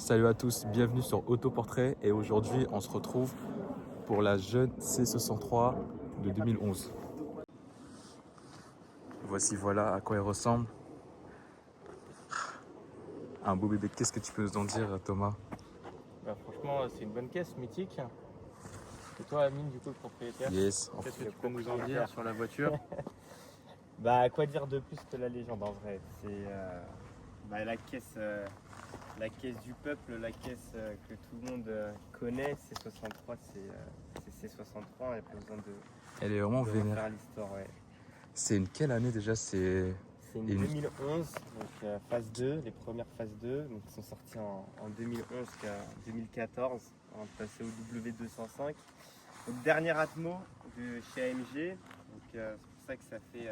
Salut à tous, bienvenue sur Autoportrait et aujourd'hui on se retrouve pour la jeune C63 de 2011. Voici voilà à quoi elle ressemble. Un beau bébé, qu'est-ce que tu peux nous en dire Thomas? Franchement, c'est une bonne caisse, mythique. Et toi, Amine, du coup, le propriétaire, Yes. qu'est-ce que tu peux nous en dire sur la voiture? Quoi dire de plus que la légende en vrai? C'est la caisse du peuple, la caisse que tout le monde connaît. C63, c'est C63, il n'y a pas besoin Elle est vraiment de vénère. refaire l'histoire. Ouais. C'est une quelle année déjà? C'est C'est une 2011, donc phase 2, les premières phases 2, donc qui sont sorties en 2011 jusqu'à 2014, avant de passer au W205. Donc dernière Atmo de chez AMG, donc c'est pour ça que ça fait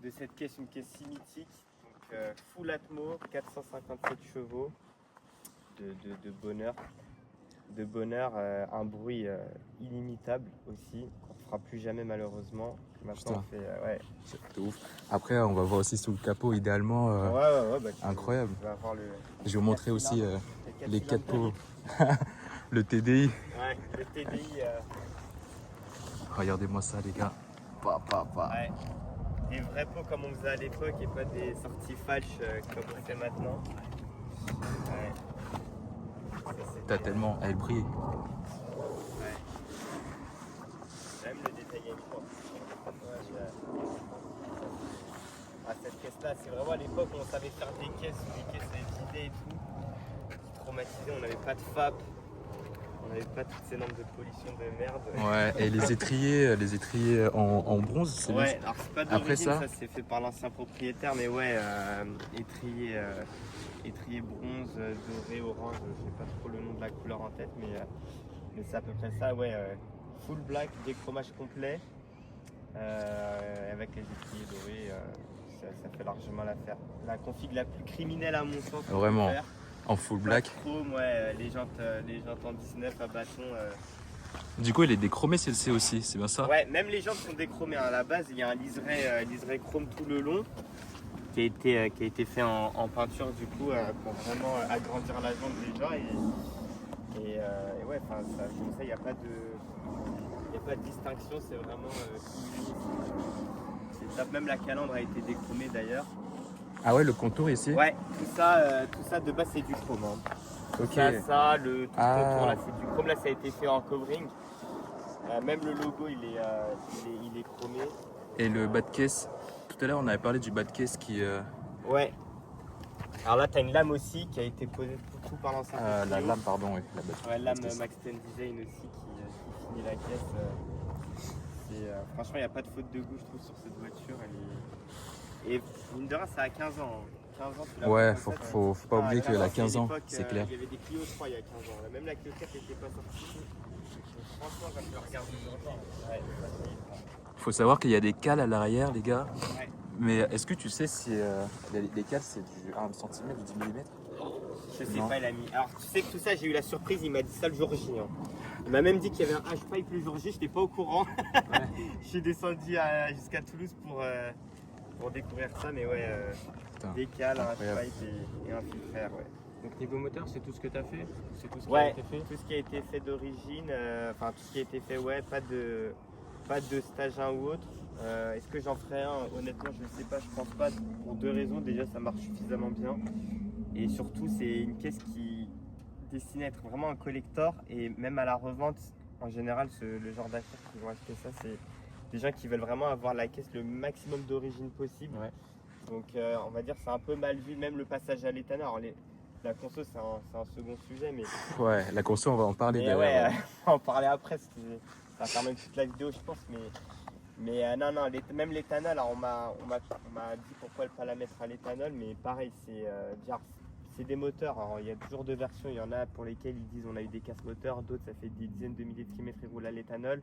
de cette caisse une caisse si mythique. Donc full Atmo, 457 chevaux de bonheur. De bonheur, un bruit illimitable aussi, qu'on ne fera plus jamais malheureusement. Maintenant, on fait, ouais. c'est ouf. Après on va voir aussi sous le capot idéalement. Ouais, Incroyable. Tu vas avoir Je vais vous montrer aussi les 4 pots. cylindres. Le TDI. Ouais, le TDI. Regardez-moi ça les gars. Ouais. Des vrais pots comme on faisait à l'époque et pas des sorties falches comme on fait maintenant. Ouais. T'as tellement. Elle brille. Ouais. J'aime le détailler une fois. Cette caisse-là, c'est vraiment à l'époque où on savait faire des caisses vidées et tout. Traumatisé, on n'avait pas de FAP. On n'avait pas toutes ces normes de pollution de merde. Ouais, et les étriers en bronze, c'est bien. Ouais, alors c'est pas Après d'origine, ça, ça c'est fait par l'ancien propriétaire, mais ouais, étrier bronze, doré, orange, je sais pas trop le nom de la couleur en tête, mais c'est à peu près ça, ouais. Full black, déchromage complet, avec les étriers dorés, ça fait largement l'affaire. La config la plus criminelle à mon sens. vraiment, en full black. Chrome, ouais, les jantes en 19 à bâton. Du coup, il est déchromé celle-ci aussi, c'est bien ça? Ouais, même les jantes sont déchromées. À la base, il y a un liseré chrome tout le long qui a été fait en peinture du coup pour vraiment agrandir la jante déjà. Et ouais, comme ça, il n'y a pas de distinction, c'est vraiment c'est top. Même la calandre a été déchromée d'ailleurs. Ah ouais, le contour ici? Ouais, tout ça de base c'est du chrome. Hein. Ok. Tout le contour là c'est du chrome. Là ça a été fait en covering. Même le logo il est chromé. Et le bas de caisse, tout à l'heure on avait parlé du bas de caisse qui... Ouais. Alors là tu as une lame aussi qui a été posée tout par l'ancien la lame, pardon, oui. La bas de Ouais, lame caisse. Max 10 Design aussi qui finit la caisse. Franchement il n'y a pas de faute de goût je trouve sur cette voiture. Et mine de rien ça a 15 ans. 15 ans tu l'as Ouais, pas comme ça, faut pas oublier qu'elle a 15 ans, l'époque, c'est clair. Il y avait des Clio je crois il y a 15 ans. Là, même la Clio 4 n'était pas sortie. Franchement quand je le regarde aujourd'hui, ouais, Faut savoir qu'il y a des cales à l'arrière, les gars. ouais. Mais est-ce que tu sais si les cales c'est du 1 cm, du 10 mm? Je sais Non. pas, il a mis. Alors, tu sais que tout ça, j'ai eu la surprise, il m'a dit ça le jour J. Hein. Il m'a même dit qu'il y avait un H-pipe le jour J, je n'étais pas au courant. Ouais. Je suis descendu jusqu'à Toulouse pour découvrir ça, mais ouais, Putain, des cales, un incroyable. H-pipe et un filtre, ouais. Donc niveau moteur, c'est tout ce que tu as fait? C'est tout ce qui a Ouais, été fait? tout ce qui a été fait d'origine, tout ce qui a été fait, ouais, pas de stage 1 ou autre. Est-ce que j'en ferai un? Honnêtement, je ne sais pas, je pense pas, pour deux raisons. Déjà, ça marche suffisamment bien. Et surtout, c'est une caisse qui est destinée à être vraiment un collector. Et même à la revente, en général, le genre d'acheteurs qui vont acheter ça, c'est des gens qui veulent vraiment avoir la caisse le maximum d'origine possible. Ouais. Donc, on va dire c'est un peu mal vu, même le passage à l'éthanol. Alors, la conso, c'est un second sujet, mais Ouais, la conso, on va en parler mais derrière. ouais, on va en parler après, ça va faire même toute la vidéo, je pense. Mais non, même l'éthanol, alors on m'a dit pourquoi ne pas la mettre à l'éthanol, mais pareil, c'est des moteurs. Alors, il y a toujours deux versions, il y en a pour lesquels ils disent on a eu des casse moteurs, d'autres ça fait des dizaines de milliers de kilomètres, ils roulent à l'éthanol.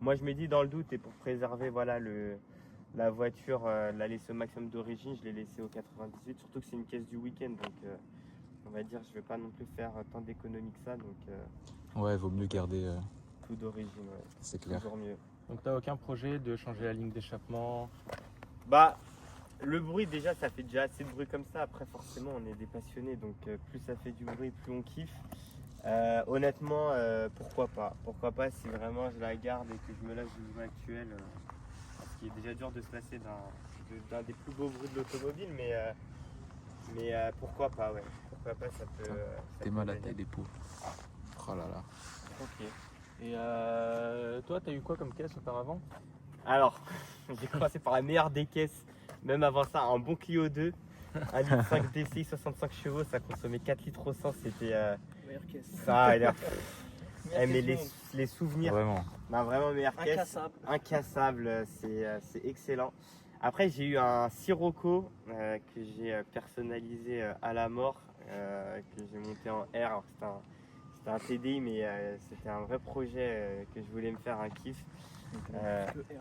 Moi je me dis dans le doute et pour préserver voilà, la voiture, la laisser au maximum d'origine, je l'ai laissée au 98, surtout que c'est une caisse du week-end, donc on va dire je vais pas non plus faire tant d'économies que ça, donc Ouais, vaut mieux garder, tout d'origine, ouais, c'est clair. toujours mieux. Donc tu n'as aucun projet de changer la ligne d'échappement? Bah le bruit déjà, ça fait déjà assez de bruit comme ça. Après, forcément, on est des passionnés, donc plus ça fait du bruit, plus on kiffe. Honnêtement, pourquoi pas? Pourquoi pas si vraiment je la garde et que je me lâche du bruit actuel. Parce qu'il est déjà dur de se lasser d'un des plus beaux bruits de l'automobile, mais pourquoi pas, ouais. Pourquoi pas, ça peut. T'es mal à taille des pots. Oh là là. Ok. Et toi, t'as eu quoi comme caisse auparavant? Alors, j'ai commencé par la meilleure des caisses, même avant ça, un bon Clio 2, 1,5 litre DCI, 65 chevaux, ça consommait 4 litres au 100, c'était Meilleure caisse. ça, mais les souvenirs, Vraiment. vraiment meilleure caisse, Incassable. incassable, c'est excellent. Après, j'ai eu un Sirocco que j'ai personnalisé à la mort, que j'ai monté en R. Alors, c'était un TDI, mais c'était un vrai projet que je voulais me faire, un kiff.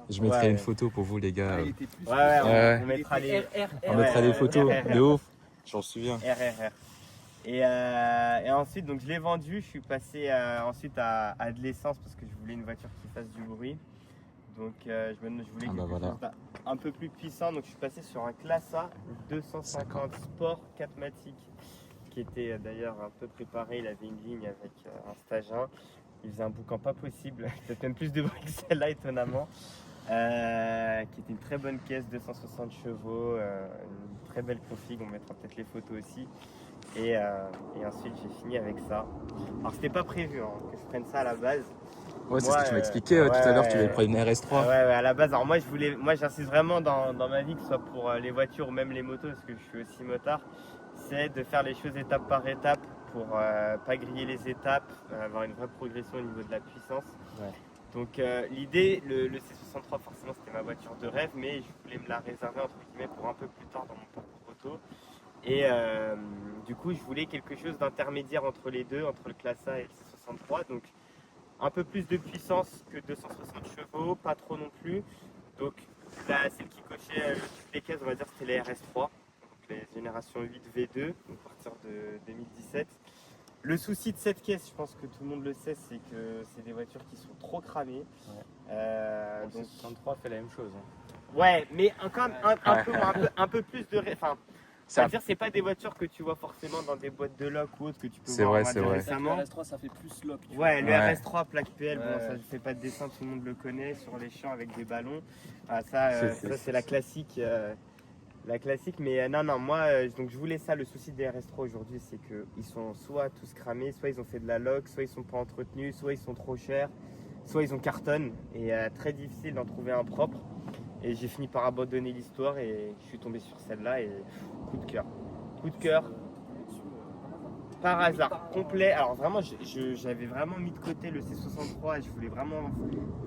Je mettrai Ouais. une photo pour vous, les gars. Il était plus. Ouais, Ouais. on mettra les On mettra des photos. RRR. De ouf. J'en me souviens. RRR. Et ensuite, donc je l'ai vendu. Je suis passé ensuite à de l'essence parce que je voulais une voiture qui fasse du bruit. Donc je voulais Ah quelque bah voilà. chose d'un peu plus puissant. Donc je suis passé sur un Classe A 250 Sport 4matic qui était d'ailleurs un peu préparé. Il avait une ligne avec un stage 1. Il faisait un boucan pas possible, peut-être même plus de bruit que celle-là étonnamment. Qui était une très bonne caisse, 260 chevaux, une très belle config, on mettra peut-être les photos aussi. Et ensuite j'ai fini avec ça. Alors c'était pas prévu que je prenne ça à la base. Ouais, c'est Moi, ce que tu m'as expliqué tout à l'heure. Tu voulais prendre une RS3. Ouais, à la base, alors moi j'insiste vraiment dans ma vie, que ce soit pour les voitures ou même les motos, parce que je suis aussi motard, c'est de faire les choses étape par étape pour pas griller les étapes, avoir une vraie progression au niveau de la puissance. Ouais. Donc l'idée, le C63 forcément c'était ma voiture de rêve, mais je voulais me la réserver entre guillemets pour un peu plus tard dans mon parcours auto. Et du coup je voulais quelque chose d'intermédiaire entre les deux, entre le Classe A et le C63. Donc un peu plus de puissance que 260 chevaux, pas trop non plus. Donc là, celle qui cochait toutes les cases, on va dire, c'était les RS3, donc les générations 8 V2, donc à partir de 2017. Le souci de cette caisse, je pense que tout le monde le sait, c'est que c'est des voitures qui sont trop cramées. Donc 63 fait la même chose. Ouais, mais quand même un peu plus de... Enfin, c'est-à-dire c'est pas des voitures que tu vois forcément dans des boîtes de loc ou autres que tu peux C'est voir vrai, on va c'est dire, vrai. récemment. Le RS3 ça fait plus lock. tu Ouais, le Ouais. RS3 plaque PL, bon Ouais. ça je fais pas de dessin, tout le monde le connaît, sur les champs avec des ballons. Ah, ça c'est la classique. La classique, mais non, moi donc je voulais ça. Le souci des RS3 aujourd'hui, c'est qu'ils sont soit tous cramés, soit ils ont fait de la loc, soit ils sont pas entretenus, soit ils sont trop chers, soit ils ont cartonne et très difficile d'en trouver un propre. Et j'ai fini par abandonner l'histoire et je suis tombé sur celle-là et coup de cœur. Coup de cœur. Par hasard, complet. Alors vraiment, j'avais vraiment mis de côté le C63 et je voulais vraiment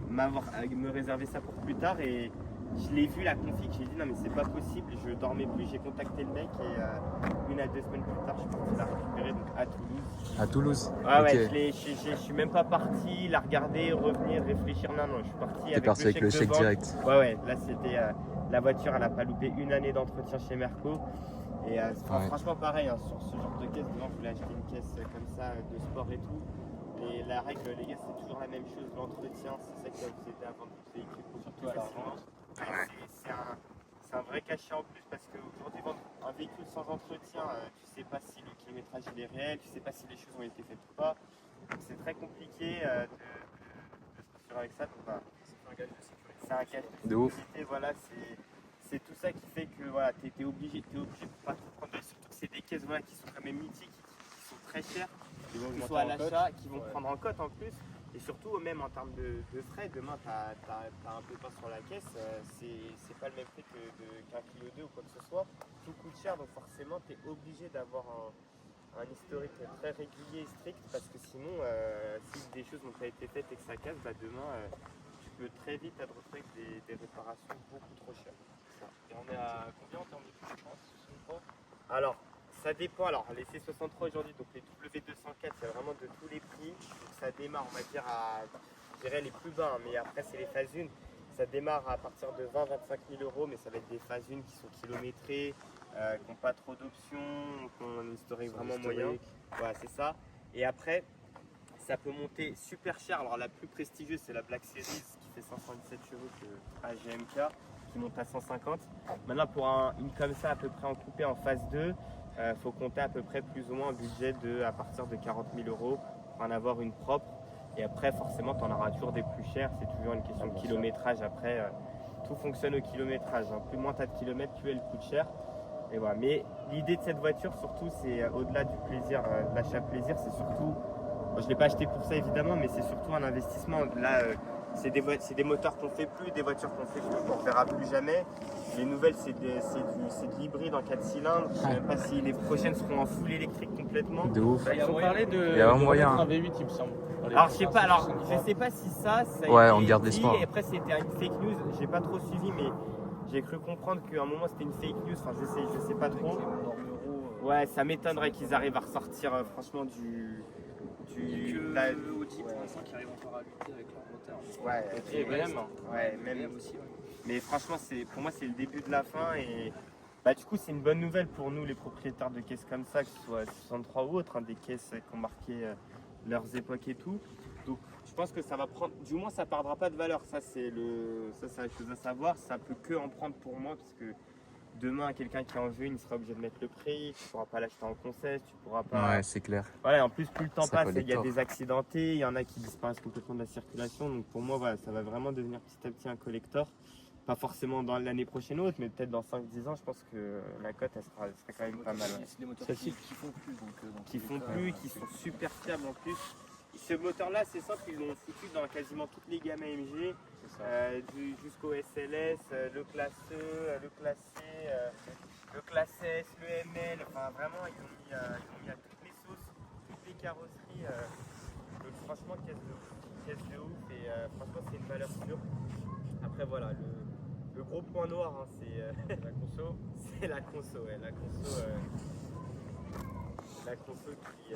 me réserver ça pour plus tard. Et je l'ai vu la config, j'ai dit non mais c'est pas possible, je dormais plus, j'ai contacté le mec et 1 à 2 semaines plus tard, je suis parti la récupérer donc à Toulouse. À Toulouse. Ah Ok. ouais, je suis même pas parti, la regarder, revenir, réfléchir. Non, je suis parti T'es avec parti avec le chèque de vente. direct. Ouais, là c'était la voiture, elle a pas loupé une année d'entretien chez Merco. Et franchement pareil, sur ce genre de caisse, devant je voulais acheter une caisse comme ça de sport et tout. Et la règle les gars c'est toujours la même chose, l'entretien, c'est ça qui va vous aider à vendre votre véhicule, surtout à la vente. C'est un vrai cachet en plus parce qu'aujourd'hui vendre un véhicule sans entretien, tu sais pas si le kilométrage il est réel, tu sais pas si les choses ont été faites ou pas. Donc c'est très compliqué de se rassurer avec ça. Donc, voilà. C'est un gage de sécurité. C'est un gage de De ouf. sécurité, voilà, c'est tout ça qui fait que voilà, t'es obligé de pas trop prendre de risques. Surtout que c'est des caisses voilà, qui sont quand même mythiques, qui sont très chères, Ils vont que ce augmenter soit à en cote. l'achat, qui vont Ouais. prendre en cote en plus. Et surtout, même en termes de frais, demain, tu as un peu de temps sur la caisse, c'est pas le même prix qu'un Clio 2 ou quoi que ce soit. Tout coûte cher, donc forcément, tu es obligé d'avoir un historique très régulier et strict, parce que sinon, si des choses n'ont pas été faites et que ça casse, bah, demain, tu peux très vite te retrouver avec des réparations beaucoup trop chères. Et on est à combien en termes de puissance? 63? Alors, ça dépend. Alors, les C63 aujourd'hui, donc les W204, c'est vraiment de tous les prix. Donc, ça démarre, on va dire, je dirais les plus bas, hein, mais après, c'est les phases 1. Ça démarre à partir de 20-25 000 euros, mais ça va être des phases 1 qui sont kilométrées, qui n'ont pas trop d'options, qui ont un historique vraiment moyen. Voilà, c'est ça. Et après, ça peut monter super cher. Alors, la plus prestigieuse, c'est la Black Series qui fait 517 chevaux que AGMK, qui monte à 150. Maintenant, pour une comme ça, à peu près en coupé en phase 2, faut compter à peu près plus ou moins un budget à partir de 40 000 euros pour en avoir une propre. Et après, forcément, tu en auras toujours des plus chères. C'est toujours une question de kilométrage. Après, tout fonctionne au kilométrage. Hein. Plus moins tu as de kilomètres, plus elle coûte cher. Et voilà. Mais l'idée de cette voiture, surtout, c'est au-delà du plaisir, de l'achat plaisir, c'est surtout. Bon, je ne l'ai pas acheté pour ça évidemment, mais c'est surtout un investissement. Là, c'est des moteurs qu'on ne fait plus, des voitures qu'on fait plus, qu'on ne verra plus jamais. Les nouvelles, c'est de l'hybride en 4 cylindres. Je ne sais même pas si les prochaines seront en full électrique complètement. De ouf. Ils ont parlé de, Il y a un de moyen. remettre un V8, il me semble. Alors je sais pas si ça a Ouais, été on garde dit, l'espoir. et après c'était une fake news, j'ai pas trop suivi mais j'ai cru comprendre qu'à un moment c'était une fake news, enfin je sais pas trop. Ouais, ça m'étonnerait qu'ils arrivent à ressortir franchement Que Audi pour l'instant qui arrive encore à lutter avec leur moteur. Ouais, Et BM. Ouais, même BM aussi. Ouais. mais franchement pour moi c'est le début de la fin et bah du coup c'est une bonne nouvelle pour nous les propriétaires de caisses comme ça, que ce soit 63 ou autres, hein, des caisses qui ont marqué leurs époques et tout. Donc je pense que ça va prendre, du moins ça perdra pas de valeur, ça c'est la chose à savoir, ça peut que en prendre pour moi parce que demain quelqu'un qui en veut une il sera obligé de mettre le prix, tu pourras pas l'acheter en concession, tu pourras pas. Ouais, c'est clair. Voilà, en plus plus le temps Ça passe, il y a collector. des accidentés, il y en a qui disparaissent complètement de la circulation, donc pour moi voilà, ça va vraiment devenir petit à petit un collector. Pas forcément dans l'année prochaine ou autre, mais peut-être dans 5-10 ans, je pense que la cote elle sera quand même pas mal. Ouais. C'est des moteurs Celle-ci. qui font plus. Donc, Qui font plus, qui sont super fiables en plus. Ce moteur-là, c'est simple, ils l'ont foutu dans quasiment toutes les gammes AMG, jusqu'au SLS, le classe E, le classe C, le classe S, le ML, enfin vraiment, ils ont mis à toutes les sauces, toutes les carrosseries. Donc franchement, caisse de ouf et franchement, c'est une valeur sûre. Après voilà, le gros point noir, hein, c'est la conso. C'est la conso, ouais, la conso qui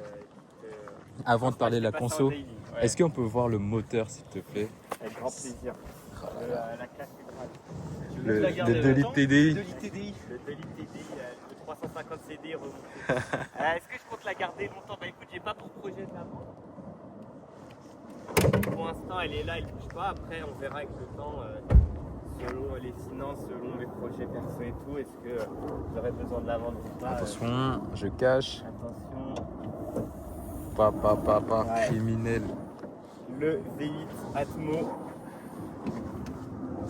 Avant de parler de la passer en conso, daily, ouais, est-ce qu'on peut voir le moteur s'il te plaît? avec grand plaisir. La cathédrale. Tu veux la garder 2 litres longtemps TDI. Le 2 litres TDI, le 350 CD remonté. Est-ce que je compte la garder longtemps? Bah écoute, j'ai pas pour projet de la vendre. Pour l'instant, elle est là, elle bouge pas. Après, on verra avec le temps, selon les finances, selon mes projets perso et tout, est-ce que j'aurais besoin de la vendre ou pas. Attention, je cache. Attention. Ouais. Criminel. Le V8 Atmo.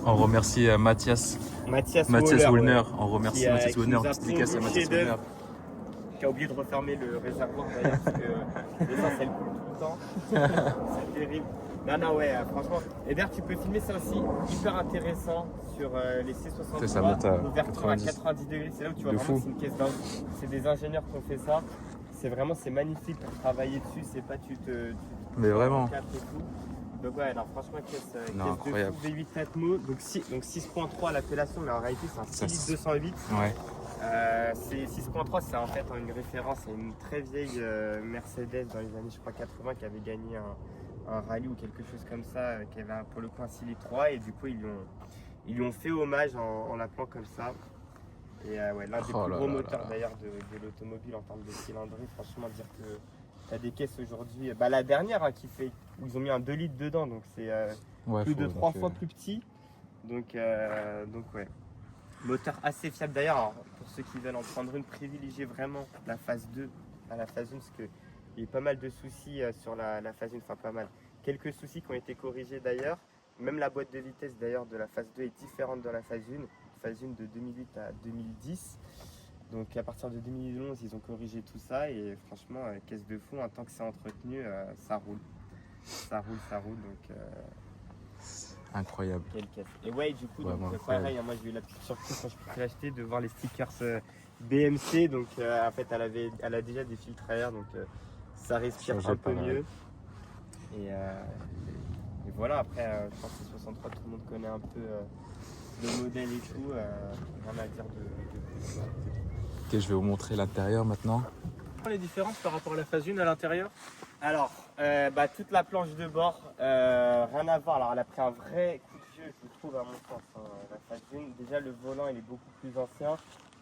On remercie Mathias Mathias Wollner. ouais, On remercie qui, Mathias qui Wollner. nous a Petite dédicace à pondu Mathias chez Dove. Wollner. Qui a oublié de refermer le réservoir d'ailleurs parce que l'essence elle coule tout le temps. C'est terrible. Non, ouais, franchement. Et d'ailleurs, tu peux filmer ça aussi, hyper intéressant sur les C63. Ça monte à ouverture à 90. 90 degrés. C'est là où tu vois De vraiment fou. c'est une caisse d'or. C'est des ingénieurs qui ont fait ça. C'est magnifique pour travailler dessus. C'est pas Mais vraiment. et tout. Donc ouais, non, franchement, caisse Non, incroyable. de fou, V8 Atmo. Donc 6.3 à l'appellation, mais en réalité c'est un Ça, 6 litres 208. Ouais. C'est 6.3, c'est en fait une référence à une très vieille Mercedes dans les années je crois 80 qui avait gagné un rallye ou quelque chose comme ça, qui avait pour le coup un 6 litres 3 et du coup ils lui ont fait hommage en l'appelant comme ça. Et ouais, l'un des Oh plus là gros là moteurs là. d'ailleurs de l'automobile en termes de cylindrée, franchement dire que tu as des caisses aujourd'hui, bah, la dernière hein, où ils ont mis un 2 litres dedans, donc c'est Ouais, plus faut- de 3 donc, fois plus petit. Donc ouais. Moteur assez fiable d'ailleurs. Alors, pour ceux qui veulent en prendre une, privilégiez vraiment la phase 2 à la phase 1 parce qu'il y a eu pas mal de soucis sur la phase 1, enfin pas mal. Quelques soucis qui ont été corrigés d'ailleurs. Même la boîte de vitesse d'ailleurs de la phase 2 est différente de la phase 1. Phase 1 de 2008 à 2010. Donc à partir de 2011, ils ont corrigé tout ça et franchement, caisse de fond, tant que c'est entretenu, ça roule. Ça roule. Donc Incroyable. quelle caisse. Et ouais, du coup, Vraiment donc, incroyable. pareil, hein, moi j'ai eu la petite surprise quand je suis acheté de voir les stickers BMC. Donc en fait, elle a déjà des filtres à air, donc ça respire Changer un pas peu mal. mieux. Et voilà, après, je pense que 63, tout le monde connaît un peu le modèle et tout. Rien à dire de plus. Ok, je vais vous montrer l'intérieur maintenant. Les différences par rapport à la phase 1 à l'intérieur? Alors, toute la planche de bord, rien à voir. Alors, elle a pris un vrai coup de vieux, je trouve, à mon sens. Hein, la phase 1. Déjà, le volant, il est beaucoup plus ancien.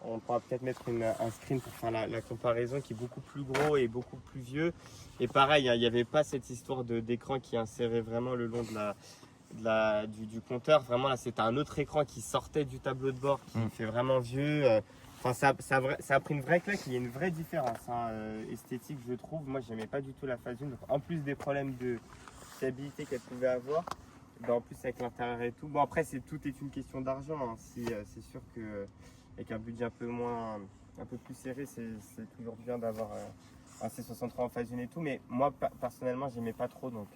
On pourra peut-être mettre un screen pour faire la comparaison, qui est beaucoup plus gros et beaucoup plus vieux. Et pareil, il n'y avait pas cette histoire d'écran qui insérait vraiment le long du compteur. Vraiment, là, c'était un autre écran qui sortait du tableau de bord, qui fait vraiment vieux. Enfin, ça a pris une vraie claque. Il y a une vraie différence esthétique, je trouve. Moi, j'aimais pas du tout la phase 1. Donc, en plus des problèmes de fiabilité qu'elle pouvait avoir, ben, en plus avec l'intérieur et tout. Bon, après, tout est une question d'argent. Hein. C'est sûr qu'avec un budget un peu plus serré, c'est toujours bien d'avoir un C63 en phase 1 et tout. Mais moi, personnellement, j'aimais pas trop. Donc,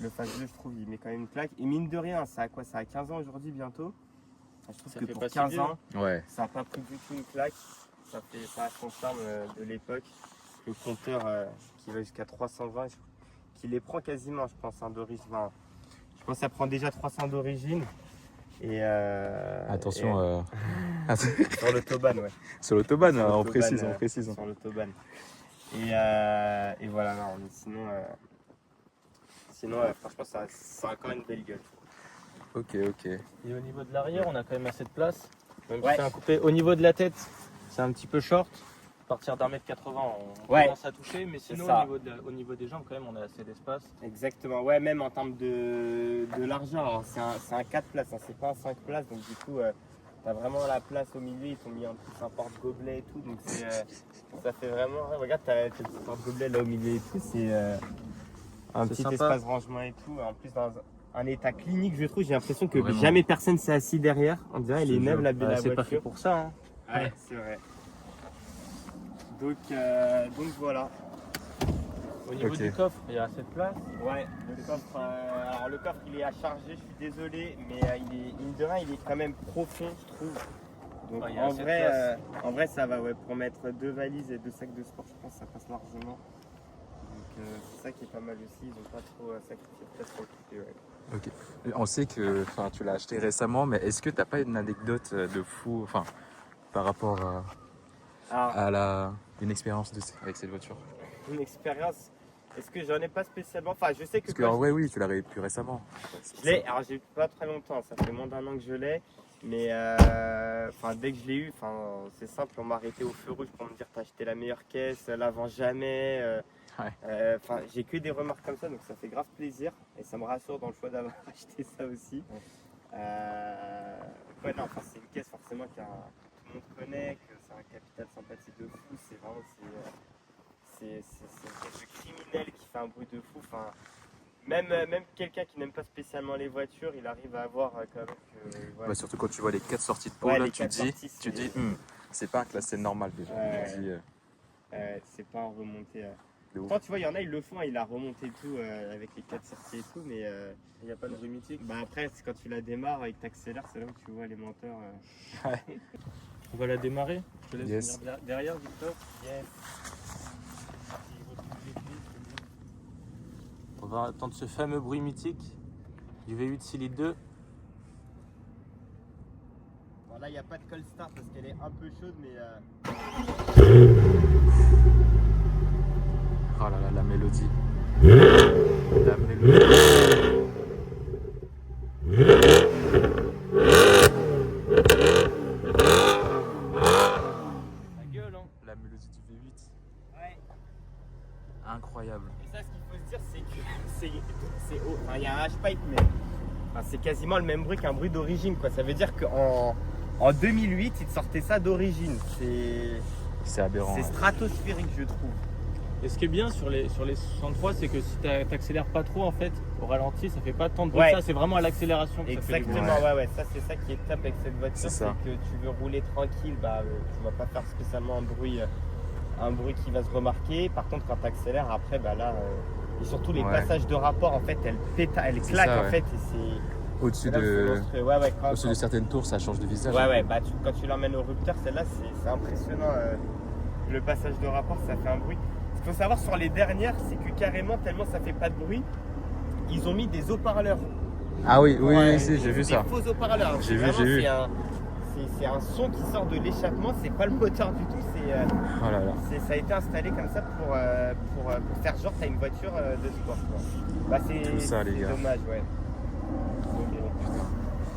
le phase 2, je trouve, il met quand même une claque. Et mine de rien, ça a quoi? Ça a 15 ans aujourd'hui bientôt. Je trouve Ça que fait pour pas si 15 vieux. ans, Ouais. ça n'a pas pris du tout une claque. Ça a son charme de l'époque. Le compteur qui va jusqu'à 320, qui les prend quasiment, je pense, d'origine. Enfin, je pense que ça prend déjà 300 d'origine. Et Attention, sur l'autobahn, ouais. sur l'autobahn, Sur on l'autobahn, précise, on précise. Sur l'autobahn. Et voilà, non, mais sinon, franchement, ça a encore une belle gueule. Ok. Et au niveau de l'arrière, on a quand même assez de place. Même si Ouais. c'est un coupé. Au niveau de la tête, c'est un petit peu short. À partir d'1,80 m, on Ouais. commence à toucher. Mais sinon, ça. au niveau des jambes, quand même, on a assez d'espace. Exactement, ouais, même en termes de largeur. Alors, c'est un 4 places, hein, c'est pas un 5 places, donc du coup, t'as vraiment la place au milieu. Ils t'ont mis en plus un porte-gobelet et tout, donc ça fait vraiment. Regarde, t'as le petit porte-gobelet là au milieu et tout, c'est un C'est petit sympa. espace rangement et tout. En plus, dans un état clinique, je trouve, j'ai l'impression que Vraiment. jamais personne s'est assis derrière. On dirait, il est neuve la C'est voiture. pas fait pour ça. Hein. Ouais, c'est vrai. Donc voilà. Au niveau Ok. du coffre, il y a assez de place. Ouais, alors le coffre il est à charger, je suis désolé, mais mine de rien, il est quand même profond, je trouve. Donc Ouais, il y a en assez de vrai, ça va, ouais, pour mettre 2 valises et 2 sacs de sport, je pense que ça passe largement. Donc c'est ça qui est pas mal aussi, ils n'ont pas trop sacrifié de place pour le couper, ouais. On sait que tu l'as acheté récemment, mais est-ce que t'as pas une anecdote de fou, par rapport Alors, à une expérience avec cette voiture? une expérience, est-ce que j'en ai pas spécialement, enfin je sais que Parce que quand en vrai, oui, tu l'avais plus récemment. je l'ai, alors j'ai eu pas très longtemps, ça fait moins d'1 an que je l'ai, mais dès que je l'ai eu, c'est simple, on m'a arrêté au feu rouge pour me dire t'as acheté la meilleure caisse, l'avant jamais. Ouais. J'ai que des remarques comme ça, donc ça fait grave plaisir et ça me rassure dans le choix d'avoir acheté ça aussi. C'est une caisse forcément tout le monde connaît, que c'est un capital sympathie de fou, c'est vraiment c'est une caisse de criminel qui fait un bruit de fou. Même quelqu'un qui n'aime pas spécialement les voitures, il arrive à avoir quand même que. Ouais. Ouais, surtout quand tu vois les 4 sorties de peau, Ouais, là, les tu 4 dis, sorties, c'est pas un classé normal déjà. Ouais. Tu dis, C'est pas en remontée. de ouf. Pourtant, tu vois, il y en a, ils le font, il a remonté tout avec les 4 sorties et tout, mais Il n'y a pas de bruit mythique. après, c'est quand tu la démarres et que tu accélères, c'est là où tu vois les menteurs. On va la démarrer. Je te laisse Yes. venir derrière, Victor. Yes. On va entendre ce fameux bruit mythique du V8 6 litres 2. Bon, là, il n'y a pas de cold start parce qu'elle est un peu chaude, mais. Oh là là, la mélodie. La mélodie. La gueule, hein. La mélodie du V8. Ouais. Incroyable. Et ça, ce qu'il faut se dire, c'est que il y a un H-pipe, mais c'est quasiment le même bruit qu'un bruit d'origine, quoi. Ça veut dire qu'en 2008, ils te sortaient ça d'origine. C'est aberrant. C'est Ouais. stratosphérique, je trouve. Et ce qui est bien sur les 63, c'est que si t'accélères pas trop en fait, au ralenti, ça fait pas tant de bruit Ouais. que ça, c'est vraiment à l'accélération que ça fait du bruit. Exactement, ouais. Ça, c'est ça qui est top avec cette voiture. C'est C'est ça. que tu veux rouler tranquille, tu vas pas faire spécialement un bruit qui va se remarquer. Par contre, quand tu accélères, après, et surtout les Ouais. passages de rapport, en fait, elles C'est claquent, ça, en ouais. fait. Et c'est Au-dessus là où c'est de, monstrueux. Ouais, au-dessus de certaines tours, ça change de visage. Ouais, quand tu l'emmènes au rupteur, celle-là, c'est impressionnant. Le passage de rapport, ça fait un bruit. Ce qu'il faut savoir sur les dernières, c'est que carrément, tellement ça fait pas de bruit, ils ont mis des haut-parleurs. Ah oui, oui, Ouais, si, j'ai vu des ça. faux haut-parleurs. J'ai vu, Vraiment, j'ai vu. C'est un son qui sort de l'échappement, c'est pas le moteur du tout. Oh là là. Ça a été installé comme ça pour faire genre t'as une voiture de sport, quoi. Tout ça, les gars. C'est dommage, ouais.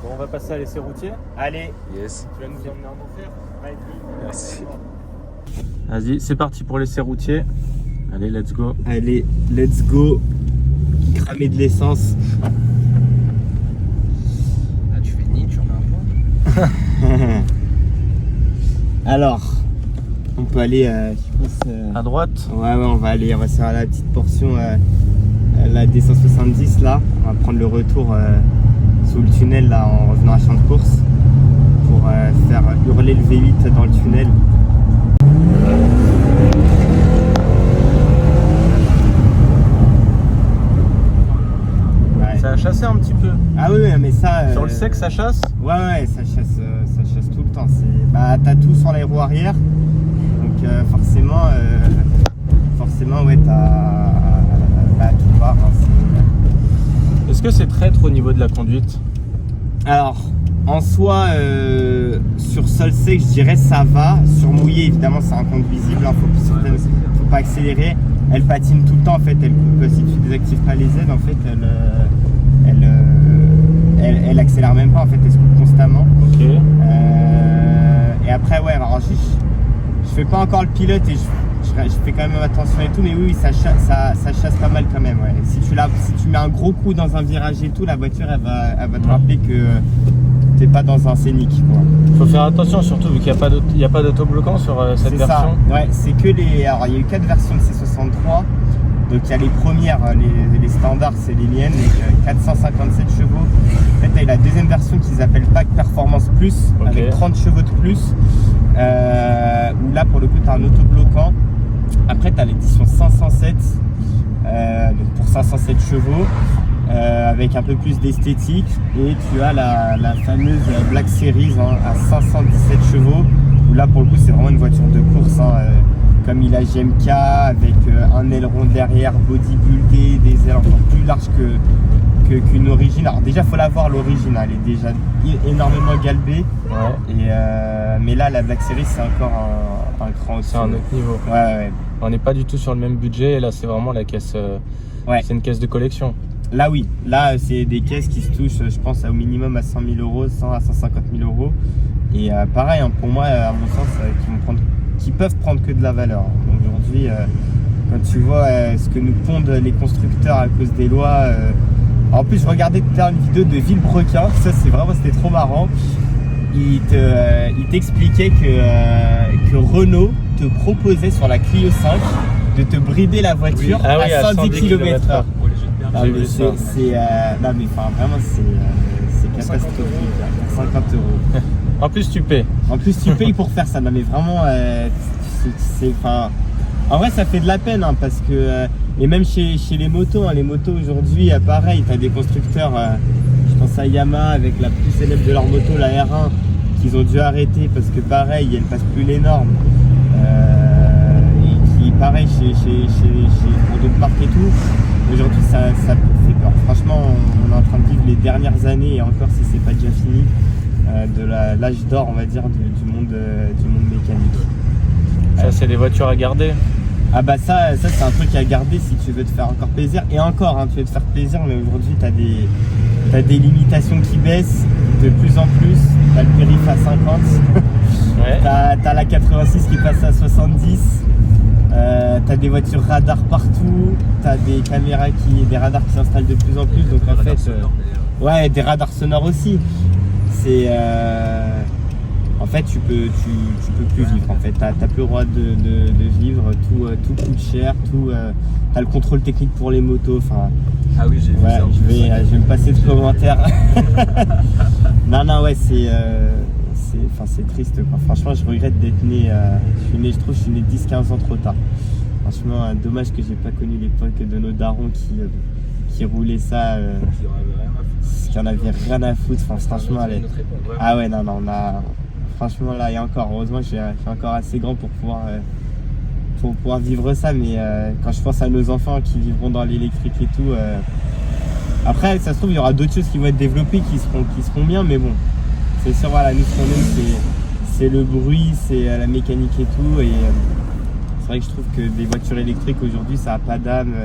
Bon, on va passer à l'essai routier. Allez, Yes, Tu vas nous emmener en enfer. vas-y. merci. Vas-y, c'est parti pour l'essai routier. Allez, let's go. Allez, let's go. Cramer de l'essence. Alors, on peut aller, je pense... À droite. Ouais, on va se faire la petite portion, la D170 là. On va prendre le retour sous le tunnel là en revenant à champ de course pour faire hurler le V8 dans le tunnel. Ça a chassé un petit peu. Ah oui, mais ça... Sur le sec, ça chasse? Ouais, ça chasse tout le temps. Bah, t'as tout sur les roues arrière. Donc forcément, ouais, t'as tout part. Hein, Est-ce que c'est traître au niveau de la conduite? Alors, en soi, sur sol sec, je dirais ça va. Sur mouillé, évidemment, c'est inconduisible. Hein, faut pas accélérer. Elle patine tout le temps, en fait. Elle coupe, si tu désactives pas les aides, en fait, elle accélère même pas, en fait. Elle se coupe constamment. Ok. Et après, ouais, alors je fais pas encore le pilote et je fais quand même attention et tout, mais oui, ça chasse pas mal quand même. Ouais. Si tu mets un gros coup dans un virage et tout, la voiture elle va te rappeler que t'es pas dans un scénic. Faut faire attention surtout vu qu'il n'y a pas d'autobloquant sur cette version. Ça. Ouais, c'est que alors il y a eu 4 versions de C63. Donc il y a les premières, les standards, c'est les miennes, les 457 chevaux. En fait, il y a la deuxième version qu'ils appellent Pack Performance Plus, avec 30 chevaux de plus. Où là, pour le coup, tu as un autobloquant. Après, tu as l'édition 507, donc pour 507 chevaux, avec un peu plus d'esthétique. Et tu as la fameuse Black Series à 517 chevaux, où là, pour le coup, c'est vraiment une voiture de course. Comme il a GMK avec un aileron derrière bodybuildé, des ailes encore plus larges qu'une origine. Alors déjà, il faut la voir l'origine, elle est déjà énormément galbée. Ouais. Mais là, la Black Series, c'est encore un cran aussi. C'est un autre niveau. Ouais. On n'est pas du tout sur le même budget. Et là, c'est vraiment la caisse. C'est une caisse de collection. Là, oui. Là, c'est des caisses qui se touchent, je pense, au minimum à 100 000 euros, 100 à 150 000 euros. Et pareil, pour moi, à mon sens, qui peuvent prendre que de la valeur. Aujourd'hui, quand tu vois ce que nous pondent les constructeurs à cause des lois. En plus, je regardais tout à l'heure une vidéo de Villebrequin, c'était trop marrant. Il t'expliquait que Renault te proposait sur la Clio 5 de te brider la voiture à 110 km/h. Vraiment, c'est catastrophique. 50 euros. En plus, tu payes. Pour faire ça. Non, mais vraiment, en vrai, ça fait de la peine parce que, et même chez les motos, les motos aujourd'hui, pareil, tu as des constructeurs, je pense à Yamaha avec la plus célèbre de leur moto, la R1, qu'ils ont dû arrêter parce que, pareil, elle passe plus les normes. Et qui, pareil, pour d'autres marques et tout, aujourd'hui, ça fait peur. Franchement, on est en train de vivre les dernières années, et encore si c'est pas déjà fini, de l'âge d'or, on va dire, du monde mécanique. Ça, c'est des voitures à garder. Ah bah ça c'est un truc à garder si tu veux te faire encore plaisir. Et encore, tu veux te faire plaisir, mais aujourd'hui t'as des limitations qui baissent de plus en plus. T'as le périph' à 50, ouais. T'as la 86 qui passe à 70. T'as des voitures radars partout, t'as des des radars qui s'installent de plus en plus. Donc en fait, ouais, des radars sonores aussi. C'est en fait, tu peux plus vivre. En fait, t'as plus le droit de vivre. Tout coûte cher. T'as le contrôle technique pour les motos. Enfin, ah oui, j'ai vu ça. Je vais me passer de commentaires. non, ouais, c'est triste, quoi. Franchement, je regrette d'être né. Je trouve que je suis né 10-15 ans trop tard. Franchement, dommage que j'ai pas connu l'époque de nos darons qui roulaient ça. Qui en avait rien à foutre. Enfin, franchement, ah ouais, non, franchement, là, et encore, heureusement, je suis encore assez grand pour pouvoir vivre ça, mais quand je pense à nos enfants qui vivront dans l'électrique et tout, après, ça se trouve, il y aura d'autres choses qui vont être développées, qui seront bien, mais bon, c'est sûr, voilà, nous, ce qu'on aime, c'est le bruit, c'est la mécanique et tout, et c'est vrai que je trouve que des voitures électriques, aujourd'hui, ça n'a pas d'âme,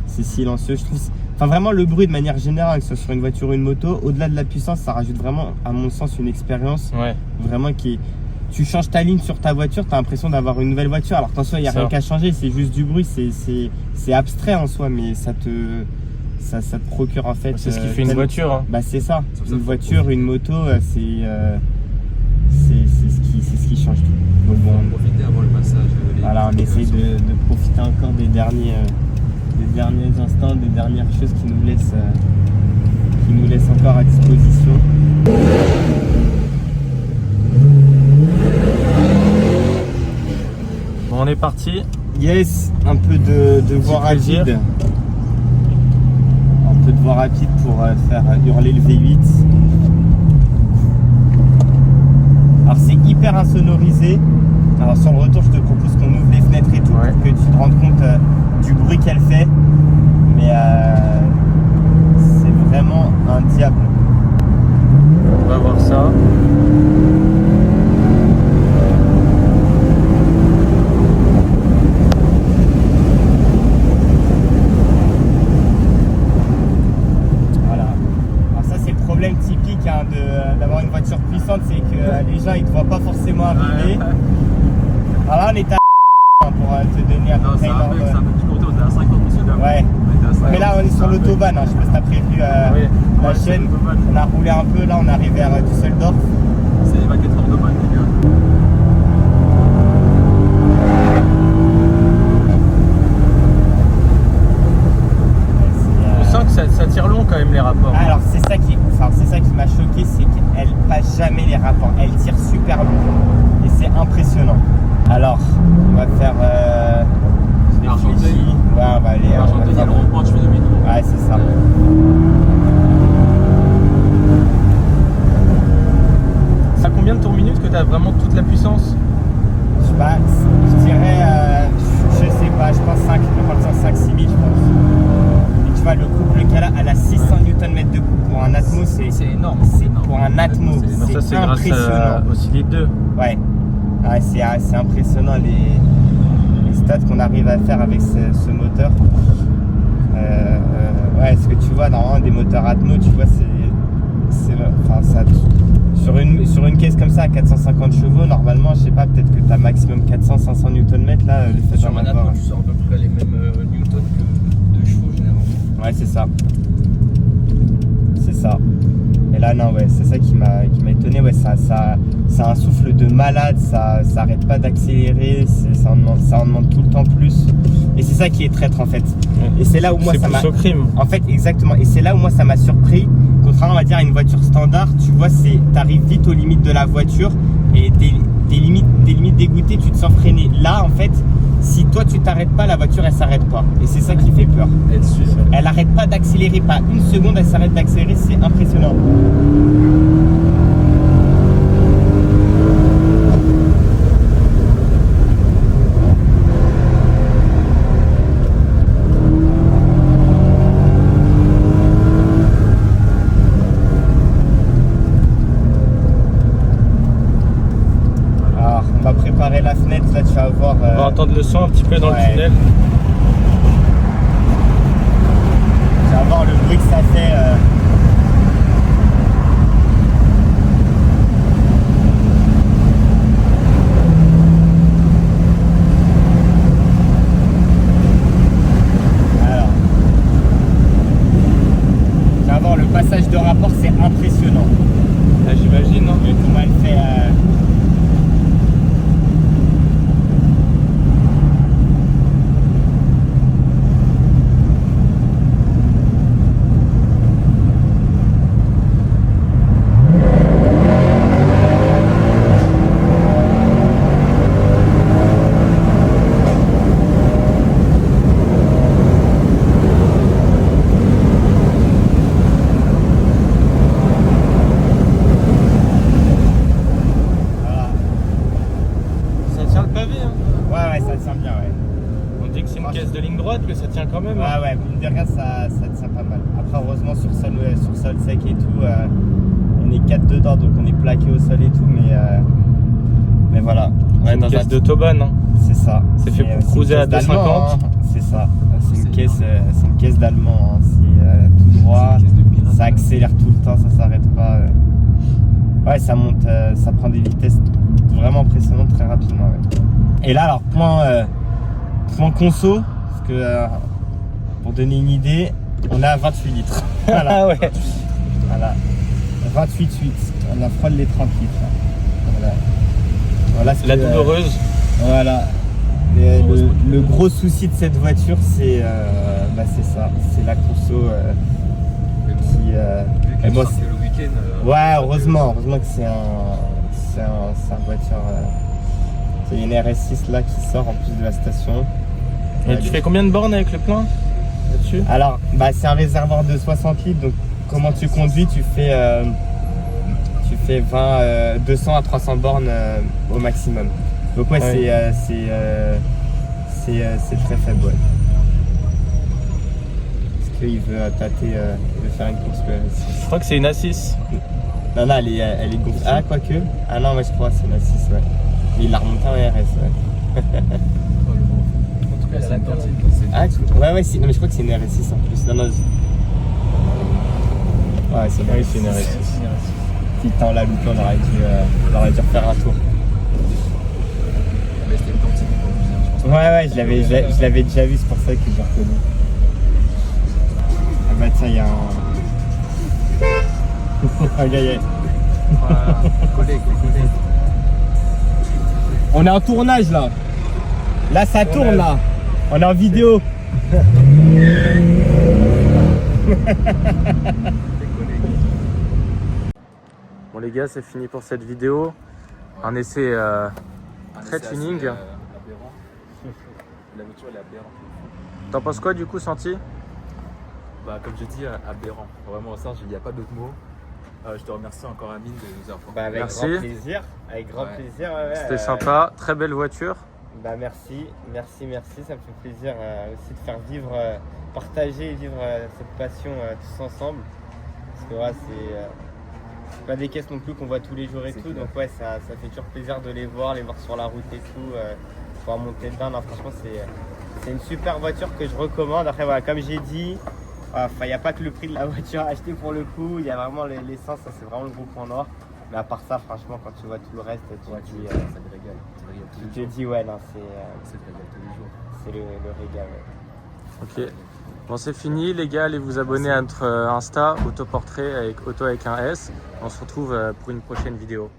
c'est silencieux, je trouve. Enfin, vraiment, le bruit de manière générale, que ce soit sur une voiture ou une moto, au-delà de la puissance, ça rajoute vraiment, à mon sens, une expérience vraiment qui. Tu changes ta ligne sur ta voiture, tu as l'impression d'avoir une nouvelle voiture. Alors attention, il n'y a rien qu'à changer, c'est juste du bruit, c'est abstrait en soi, mais ça te procure en fait. C'est ce qui fait une voiture. Hein. Bah, c'est ça. Une voiture, une moto, c'est ce qui change tout. essaye de profiter encore des derniers instants, des dernières choses qui nous laissent encore à disposition. Bon, on est parti. Yes, un peu de voie plaisir. rapide. Un peu de voie rapide pour faire hurler le V8. Alors c'est hyper insonorisé. Alors sur le retour, je te propose qu'on ouvre les fenêtres et tout pour que tu te rendes compte du bruit qu'elle fait. Mais c'est vraiment un diable. On va voir ça. Typique hein, d'avoir une voiture puissante, c'est que les gens ils te voient pas forcément arriver. Alors là on est à pour te donner un peu c'est un peu plus compté, on était à 50 monsieur dame. Ouais. Mais là on est sur l'autobahn, hein. Je sais pas si t'as prévu la chaîne. On a roulé un peu, là on est arrivé vers Düsseldorf. C'est 24 heures de bonne les gars. Ça tire long quand même les rapports. Alors c'est ça qui m'a choqué, c'est qu'elle passe jamais les rapports, elle tire super long et c'est impressionnant. Alors on va faire Argenté. Ouais, on va aller Argenté, il y a le rond-point, tu fais demi-tour. Ouais, c'est ça. Ça combien de tours minutes que tu as vraiment toute la puissance? Je sais pas, je dirais je sais pas, je pense 5, 5-6 000 je pense. Tu vois, le couple qu'elle a, elle a 600 Nm de couple pour un Atmo, c'est énorme. C'est pour un Atmo, Ça c'est impressionnant. grâce au Silite 2. Ouais, c'est impressionnant les stats qu'on arrive à faire avec ce moteur. Ouais, ce que tu vois dans des moteurs Atmo, tu vois, sur une caisse comme ça à 450 chevaux, normalement, je sais pas, peut-être que tu as maximum 400-500 Nm là. Le fait Sur un Atmo, tu sors à peu près les mêmes newtons que 2 chevaux généralement. Ouais, c'est ça. C'est ça. Et là, non, ouais, c'est ça qui m'a étonné. Ouais, ça a un souffle de malade, ça arrête pas d'accélérer, ça en demande tout le temps plus. Et c'est ça qui est traître en fait. Et c'est là où moi ça m'a. C'est plus au crime. En fait, exactement. Et c'est là où moi ça m'a surpris. Contrairement, on va dire, à une voiture standard, tu vois, t'arrives vite aux limites de la voiture et t'es limite dégoûté, tu te sens freiner. Là, en fait, si toi tu t'arrêtes pas, la voiture elle s'arrête pas. Et c'est ça qui fait peur. Elle arrête pas d'accélérer, pas une seconde, elle s'arrête d'accélérer, c'est impressionnant. Alors, on va préparer la fenêtre, là tu vas voir. On va entendre le son un petit peu dans le tunnel. Tu vas voir le bruit que ça fait. Alors, tu vas voir le passage de rapport, c'est impressionnant. Là, j'imagine, hein. Comment elle fait. caisse de ligne droite, mais ça tient quand même. Ouais, ouais, mine de rien, ça tient pas mal. Après, heureusement, sur sol sec et tout, on est 4 dedans, donc on est plaqué au sol et tout, mais voilà. Ouais, une caisse d'autobahn. Hein. C'est ça. C'est fait pour cruiser à 2,50. Hein. C'est ça. C'est une caisse d'allemand. Hein. C'est tout droit. Ça accélère tout le temps, ça s'arrête pas. Ouais, ça monte, ça prend des vitesses vraiment impressionnantes très rapidement. Ouais. Et là, alors, point conso, parce que pour donner une idée, on est à 28 litres. Voilà. Ah ouais. Voilà. 28,8. On a frôle les 30 litres. Voilà. Voilà la douloureuse. Voilà. Mais le gros souci de cette voiture, c'est ça, c'est la conso qui. Vu qu'elle moi, sort que le week-end. Ouais, heureusement que c'est une voiture. C'est une RS6 là qui sort en plus de la station. Et tu fais combien de bornes avec le plein là-dessus? Alors, c'est un réservoir de 60 litres, donc comment tu conduis, tu fais 200 à 300 bornes au maximum. Donc ouais, Ouais. c'est très faible. Ouais. Parce qu'il veut tâter, il veut faire une course. Je crois que c'est une A6. Non, elle est gonflée. Ah, quoique. Ah non, je crois que c'est une A6, ouais. Mais il l'a remonté en RS, ouais. En tout cas, c'est une cantine. Ah, ouais, non, mais je crois que c'est une RS6 en plus. Non, ouais, c'est une Oui, RS6. c'est une R6. Si t'en l'a loupé, on aurait dû refaire un tour. Mais c'était une cantine, quoi, je pense. Ouais, je l'avais déjà vu, c'est pour ça que j'ai reconnu. Ah bah tiens, il y a un. Regarde. Voilà, les collègues. On est en tournage là. Là, ça tourne là. On est en vidéo. Bon les gars, c'est fini pour cette vidéo. Un essai très tuning. Aberrant. La voiture, elle est aberrante. T'en penses quoi du coup, Santi? Bah, comme j'ai dit, aberrant. Vraiment, ça, il n'y a pas d'autre mot. Je te remercie encore, Amine, de nous avoir. Avec Merci. grand plaisir. Avec grand Ouais. plaisir. C'était sympa, très belle voiture. Merci. Ça me fait plaisir aussi de faire vivre, partager et vivre cette passion tous ensemble. Parce que ouais, c'est pas des caisses non plus qu'on voit tous les jours et C'est tout. clair. Donc ouais, ça fait toujours plaisir de les voir sur la route et tout. Pouvoir monter dedans. Non, franchement, c'est une super voiture que je recommande. Après, voilà, comme j'ai dit, il n'y a pas que le prix de la voiture à acheter pour le coup. Il y a vraiment l'essence, ça c'est vraiment le gros point noir. Mais à part ça, franchement, quand tu vois tout le reste, tu te dis, Ça te régale. Ça te régale tous tu les te jours. dis ouais, non, Ça te régale tous les jours. c'est le régal. Ouais. Ok. Bon, c'est fini les gars, allez vous abonner à notre Insta, Autoportrait avec Auto avec un S. On se retrouve pour une prochaine vidéo.